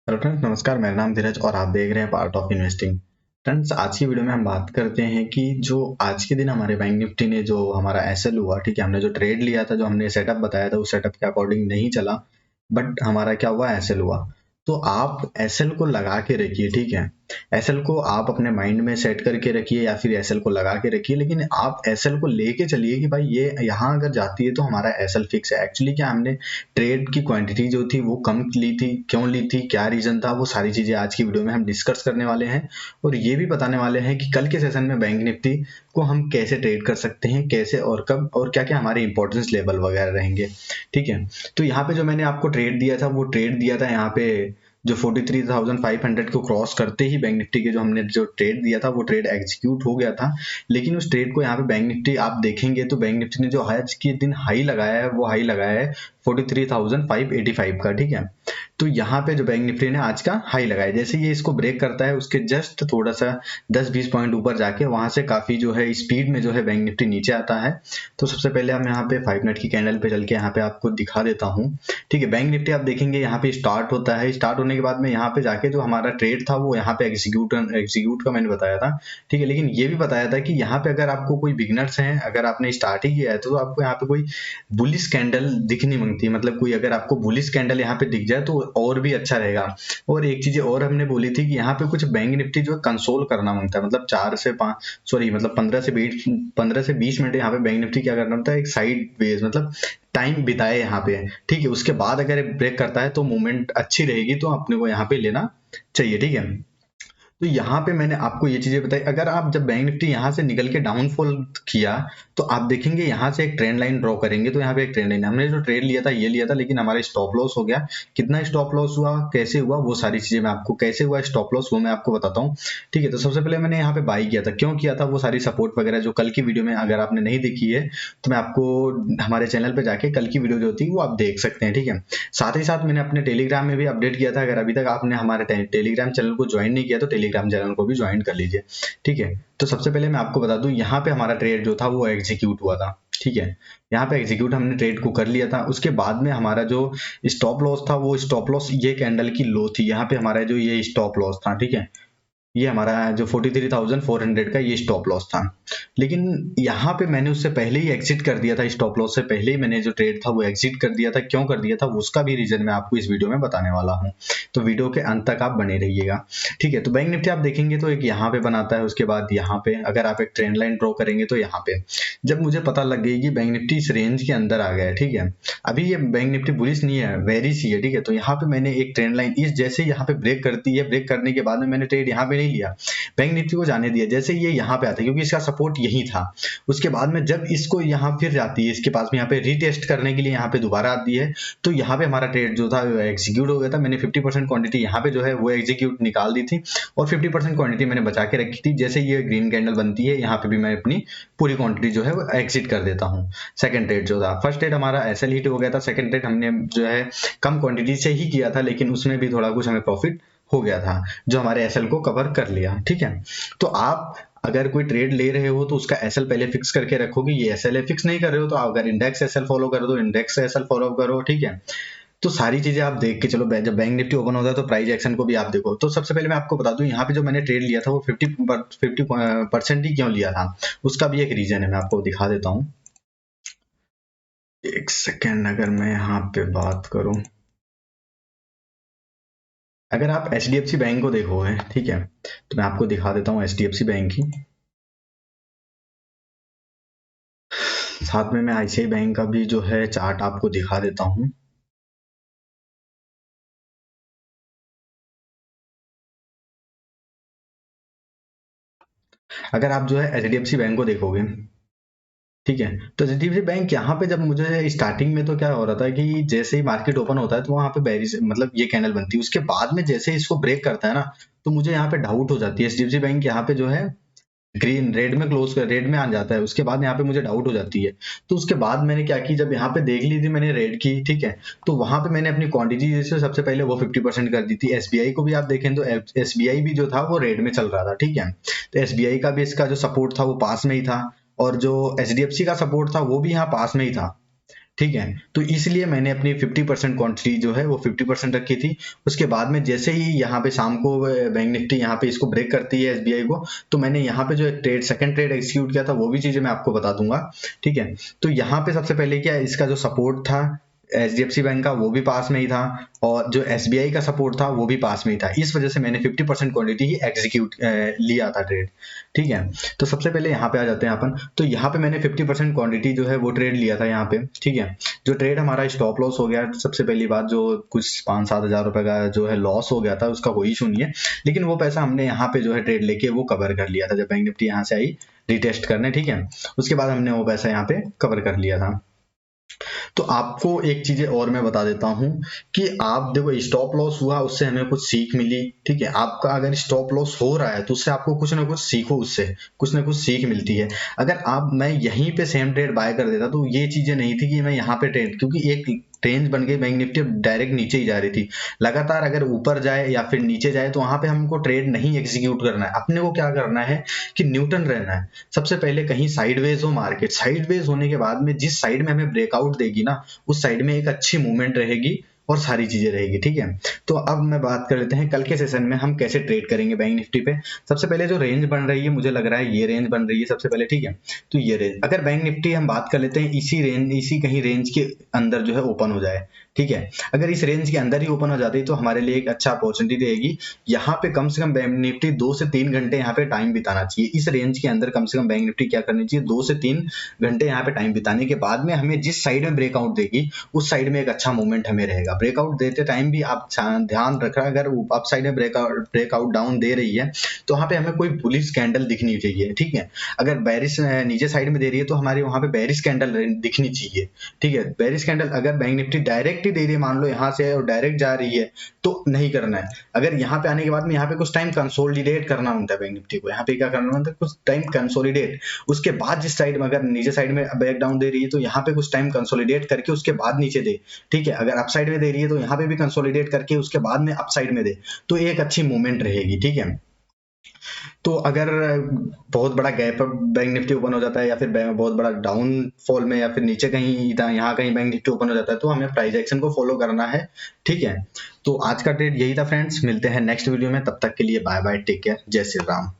Hello friends, नमस्कार। मेरा नाम धीरज और आप देख रहे हैं पार्ट ऑफ इन्वेस्टिंग। फ्रेंड्स, आज की वीडियो में हम बात करते हैं कि जो आज के दिन हमारे बैंक निफ्टी ने जो हमारा एसएल हुआ, ठीक है, हमने जो ट्रेड लिया था, जो हमने सेटअप बताया था, उस सेटअप के अकॉर्डिंग नहीं चला, बट हमारा क्या हुआ, एसएल हुआ। तो आप एसएल को लगा के रखिए, ठीक है। एसएल को आप अपने माइंड में सेट करके रखिए या फिर एसएल को लगा के रखिए, लेकिन आप एसएल को लेके चलिए कि भाई ये यहाँ अगर जाती है तो हमारा एसएल फिक्स है। एक्चुअली क्या, हमने ट्रेड की क्वांटिटी जो थी वो कम ली थी, क्यों ली थी, क्या रीजन था, वो सारी चीजें आज की वीडियो में हम डिस्कस करने वाले हैं। और ये भी बताने वाले हैं कि कल के सेशन में बैंक निफ्टी को हम कैसे ट्रेड कर सकते हैं, कैसे और कब, और क्या क्या हमारे इंपॉर्टेंस लेवल वगैरह रहेंगे, ठीक है। तो यहाँ पे जो मैंने आपको ट्रेड दिया था, वो ट्रेड दिया था यहाँ पे जो 43,500 को क्रॉस करते ही बैंक निफ्टी के जो हमने जो ट्रेड दिया था वो ट्रेड एग्जीक्यूट हो गया था। लेकिन उस ट्रेड को यहाँ पे बैंक निफ्टी आप देखेंगे तो बैंक निफ्टी ने जो आज के दिन हाई लगाया है, वो हाई लगाया है 43,585 का, ठीक है। तो यहाँ पे जो बैंक निफ्टी ने आज का हाई लगाया, जैसे ये इसको ब्रेक करता है उसके जस्ट थोड़ा सा 10-20 पॉइंट ऊपर जाके वहां से काफी जो है स्पीड में जो है बैंक निफ्टी नीचे आता है। तो सबसे पहले हम यहाँ पे 5 मिनट की कैंडल पे चल के यहाँ पे आपको दिखा देता हूँ, ठीक है। बैंक निफ्टी आप देखेंगे यहाँ पे स्टार्ट होता है, स्टार्ट होने के बाद में यहाँ पे जाके जो हमारा ट्रेड था वो यहाँ पे एग्जीक्यूट का मैंने बताया था, ठीक है। लेकिन ये भी बताया था कि यहाँ पे अगर आपको कोई बिगनर्स हैं, अगर आपने स्टार्ट ही किया है तो आपको यहाँ पे कोई बुलिश कैंडल दिखनी मांगती है, मतलब कोई अगर आपको बुलिश कैंडल यहाँ पे दिख जाए तो और भी अच्छा रहेगा। और एक चीज और हमने बोली थी कि यहाँ पे कुछ बैंक निफ्टी जो है कंसोल करना मांगता है, मतलब 15 से 20 मिनट यहाँ पे बैंक निफ्टी क्या करना होता है, एक साइड वेज मतलब टाइम बिताए यहाँ पे, ठीक है। उसके बाद अगर ब्रेक करता है तो मूवमेंट अच्छी रहेगी, तो अपने को यहाँ पे लेना चाहिए, ठीक है। तो यहाँ पे मैंने आपको ये चीजें बताई। अगर आप जब बैंक निफ्टी यहाँ से निकल के डाउनफॉल किया तो आप देखेंगे यहाँ से एक ट्रेंड लाइन ड्रॉ करेंगे, तो यहाँ पे एक ट्रेंड लाइन, हमने जो ट्रेड लिया था ये लिया था, लेकिन हमारा स्टॉप लॉस हो गया। कितना स्टॉप लॉस हुआ, कैसे हुआ, वो सारी चीजें मैं आपको, कैसे हुआ स्टॉप लॉस वो मैं आपको बताता हूँ, ठीक है। तो सबसे पहले मैंने यहाँ पे बाई किया था, क्यों किया था, वो सारी सपोर्ट वगैरह जो कल की वीडियो में अगर आपने नहीं देखी है तो मैं आपको हमारे चैनल पे जाके कल की वीडियो जो होती है वो आप देख सकते हैं, ठीक है। साथ ही साथ मैंने अपने टेलीग्राम में भी अपडेट किया था। अगर अभी तक आपने हमारे टेलीग्राम चैनल को ज्वाइन नहीं किया तो टेलीग्राम चैनल को भी ज्वाइन कर लीजिए, ठीक है। तो सबसे पहले मैं आपको बता दूं, यहाँ पे हमारा ट्रेड जो था वो एग्जीक्यूट हुआ था, ठीक है। यहाँ पे एग्जीक्यूट हमने ट्रेड को कर लिया था। उसके बाद में हमारा जो स्टॉप लॉस था, वो स्टॉप लॉस ये कैंडल की लो थी, यहाँ पे हमारा जो ये स्टॉप लॉस था, ठीक है। ये हमारा जो 43,400 का ये स्टॉप लॉस था। लेकिन यहाँ पे मैंने उससे पहले ही एग्जिट कर दिया था, स्टॉप लॉस से पहले ही मैंने जो ट्रेड था वो एग्जिट कर दिया था। क्यों कर दिया था उसका भी रीजन मैं आपको इस वीडियो में बताने वाला हूँ, तो वीडियो के अंत तक आप बने रहिएगा, ठीक है। तो बैंक निफ्टी आप देखेंगे तो एक यहाँ पे बनाता है, उसके बाद यहाँ पे अगर आप एक ट्रेंड लाइन ड्रॉ करेंगे तो यहाँ पे जब मुझे पता लग गई कि बैंक निफ्टी इस रेंज के अंदर आ गया है, ठीक है। अभी ये बैंक निफ्टी बुलिश नहीं है, वेरी सी है, ठीक है। तो यहाँ पे मैंने एक ट्रेंड लाइन इस जैसे यहाँ पे ब्रेक करती है, ब्रेक करने के बाद में मैंने ट्रेड यहाँ पे नहीं लिया, बैंक निफ्टी को जाने दिया। जैसे ये यहाँ पे आता है, क्योंकि इसका सपोर्ट यही था, उसके बाद में जब इसको यहाँ फिर जाती है, इसके पास में यहाँ पे रीटेस्ट करने के लिए यहाँ पे दोबारा आती है, तो यहाँ पे हमारा ट्रेड जो था एग्जीक्यूट हो गया था। मैंने 50% क्वांटिटी यहाँ पे जो है वो एग्जीक्यूट निकाल दी थी और 50% क्वांटिटी मैंने बचा के रखी थी। जैसे ये ग्रीन कैंडल बनती है, यहाँ पे भी मैं अपनी पूरी क्वांटिटी जो है वो एग्जिट कर देता हूँ। सेकंड ट्रेड जो था, फर्स्ट ट्रेड हमारा एसएल हिट हो गया था, सेकंड ट्रेड हमने जो है कम क्वांटिटी से ही किया था, लेकिन उसमें भी थोड़ा कुछ हमें प्रॉफिट हो गया था, जो हमारे एसएल को कवर कर लिया, ठीक है। तो आप अगर कोई ट्रेड ले रहे हो तो उसका एसएल पहले फिक्स करके रखोगे। ये एसएल है, फिक्स नहीं कर रहे हो तो अगर इंडेक्स एसएल फॉलो करो तो इंडेक्स एसएल फॉलो करो, ठीक है। तो सारी चीजें आप देख के चलो। जब बैंक निफ्टी ओपन होता है तो प्राइस एक्शन को भी आप देखो। तो सबसे पहले मैं आपको बता दूं, यहाँ पे जो मैंने ट्रेड लिया था वो 50% ही क्यों लिया था, उसका भी एक रीजन है, मैं आपको दिखा देता हूँ। एक सेकेंड, अगर मैं यहाँ पे बात करूं, अगर आप एचडीएफसी बैंक को देखोगे, ठीक है, तो मैं आपको दिखा देता हूँ एचडीएफसी बैंक की, साथ में मैं आईसीआई बैंक का भी जो है चार्ट आपको दिखा देता हूँ। अगर आप जो है एचडीएफसी बैंक को देखोगे, ठीक है, तो एचडीएफसी बैंक यहाँ पे जब मुझे स्टार्टिंग में तो क्या हो रहा था कि जैसे ही मार्केट ओपन होता है तो वहां पे बेरिश मतलब ये कैंडल बनती है, उसके बाद में जैसे ही इसको ब्रेक करता है ना, तो मुझे यहाँ पे डाउट हो जाती है। एचडीएफसी बैंक यहाँ पे जो है ग्रीन रेड में क्लोज कर रेड में आ जाता है, उसके बाद यहाँ पे मुझे डाउट हो जाती है। तो उसके बाद मैंने क्या की, जब यहाँ पे देख ली थी मैंने रेड की, ठीक है, तो वहां पे मैंने अपनी क्वांटिटी जैसे सबसे पहले वो 50% कर दी थी। एसबीआई को भी आप देखें तो एसबीआई भी जो था वो रेड में चल रहा था, ठीक है। तो एसबीआई का भी इसका जो सपोर्ट था वो पास में ही था, और जो एचडीएफसी का सपोर्ट था वो भी यहाँ पास में ही था। ठीक है, तो इसलिए मैंने अपनी 50% क्वांटिटी जो है वो 50% रखी थी। उसके बाद में जैसे ही यहाँ पे शाम को बैंक निफ्टी यहाँ पे इसको ब्रेक करती है एसबीआई को, तो मैंने यहाँ पे जो एक ट्रेड सेकंड ट्रेड एग्जीक्यूट किया था वो भी चीजें मैं आपको बता दूंगा। ठीक है, तो यहाँ पे सबसे पहले क्या इसका जो सपोर्ट था एचडीएफसी बैंक का वो भी पास में ही था, और जो एसबीआई का सपोर्ट था वो भी पास में ही था। इस वजह से मैंने 50% क्वांटिटी ही एग्जीक्यूट लिया था ट्रेड। ठीक है, तो सबसे पहले यहाँ पे आ जाते हैं अपन। तो यहाँ पे मैंने 50% क्वांटिटी जो है वो ट्रेड लिया था यहाँ पे। ठीक है, जो ट्रेड हमारा स्टॉप लॉस हो गया, सबसे पहली बात जो कुछ 5-7 हजार रुपए का जो है लॉस हो गया था उसका कोई इशू नहीं है, लेकिन वो पैसा हमने यहाँ पे जो है ट्रेड लेके वो कवर कर लिया था जब बैंक निफ्टी यहाँ से आई रिटेस्ट करने। ठीक है, उसके बाद हमने वो पैसा यहाँ पे कवर कर लिया था। तो आपको एक चीजें और मैं बता देता हूं कि आप देखो स्टॉप लॉस हुआ उससे हमें कुछ सीख मिली। ठीक है, आपका अगर स्टॉप लॉस हो रहा है तो उससे आपको कुछ ना कुछ सीखो, उससे कुछ ना कुछ सीख मिलती है। अगर आप मैं यहीं पे सेम ट्रेड बाय कर देता तो ये चीजें नहीं थी कि मैं यहाँ पे ट्रेड, क्योंकि एक रेंज बन गई बैंक निफ्टी डायरेक्ट नीचे ही जा रही थी। लगातार अगर ऊपर जाए या फिर नीचे जाए तो वहां पे हमको ट्रेड नहीं एग्जीक्यूट करना है, अपने को क्या करना है कि न्यूट्रल रहना है। सबसे पहले कहीं साइडवेज हो मार्केट, साइडवेज होने के बाद में जिस साइड में हमें ब्रेकआउट देगी ना उस साइड में एक अच्छी मूवमेंट रहेगी और सारी चीजें रहेगी। ठीक है, तो अब मैं बात कर लेते हैं कल के सेशन में हम कैसे ट्रेड करेंगे बैंक निफ्टी पे। सबसे पहले जो रेंज बन रही है मुझे लग रहा है ये रेंज बन रही है सबसे पहले। ठीक है, तो ये रेंज अगर बैंक निफ्टी हम बात कर लेते हैं इसी रेंज इसी कहीं रेंज के अंदर जो है ओपन हो जाए, ठीक है, अगर इस रेंज के अंदर ही ओपन हो जाती है तो हमारे लिए एक अच्छा अपॉर्चुनिटी रहेगी। यहाँ पे कम से कम बैंक निफ्टी 2 से 3 घंटे यहाँ पे टाइम बिताना चाहिए इस रेंज के अंदर। कम से कम बैंक निफ्टी क्या करनी चाहिए 2 से 3 घंटे यहाँ पे टाइम बिताने के बाद में हमें जिस साइड में ब्रेकआउट देगी उस साइड में एक अच्छा मूवमेंट हमें रहेगा। ब्रेकआउट देते टाइम भी आप ध्यान रखना, अगर अप साइड में ब्रेकआउट डाउन दे रही है तो वहां पे हमें कोई बुलिश कैंडल दिखनी चाहिए। ठीक है, अगर बेरिश नीचे साइड में दे रही है तो हमारे वहां पे बेरिश कैंडल दिखनी चाहिए। ठीक है, बेरिश कैंडल अगर बैंक निफ्टी डायरेक्ट ही दे रही है, मान लो यहाँ से और डायरेक्ट जा रही है तो नहीं करना है। अगर यहाँ पे आने के बाद में यहाँ पे कुछ टाइम कंसोलिडेट करना होता है बैंक निफ्टी को, यहाँ पे क्या करना होता है कुछ टाइम कंसोलिडेट, उसके बाद जिस साइड में अगर नीचे साइड में बैक डाउन दे रही है तो यहाँ पे कुछ टाइम कंसोलिडेट करके उसके बाद नीचे दे। ठीक है, अगर अप साइड में दे रही है तो यहाँ पे भी कंसोलिडेट करके उसके बाद में अप साइड में दे, तो एक अच्छी मूवमेंट रहेगी। ठीक है, तो अगर बहुत बड़ा गैप बैंक निफ्टी ओपन हो जाता है या फिर बहुत बड़ा डाउनफॉल में या फिर नीचे कहीं यहाँ कहीं बैंक निफ्टी ओपन हो जाता है तो हमें प्राइस एक्शन को फॉलो करना है। ठीक है, तो आज का ट्रेड यही था फ्रेंड्स, मिलते हैं नेक्स्ट वीडियो में, तब तक के लिए बाय बाय, टेक केयर, जय श्री राम।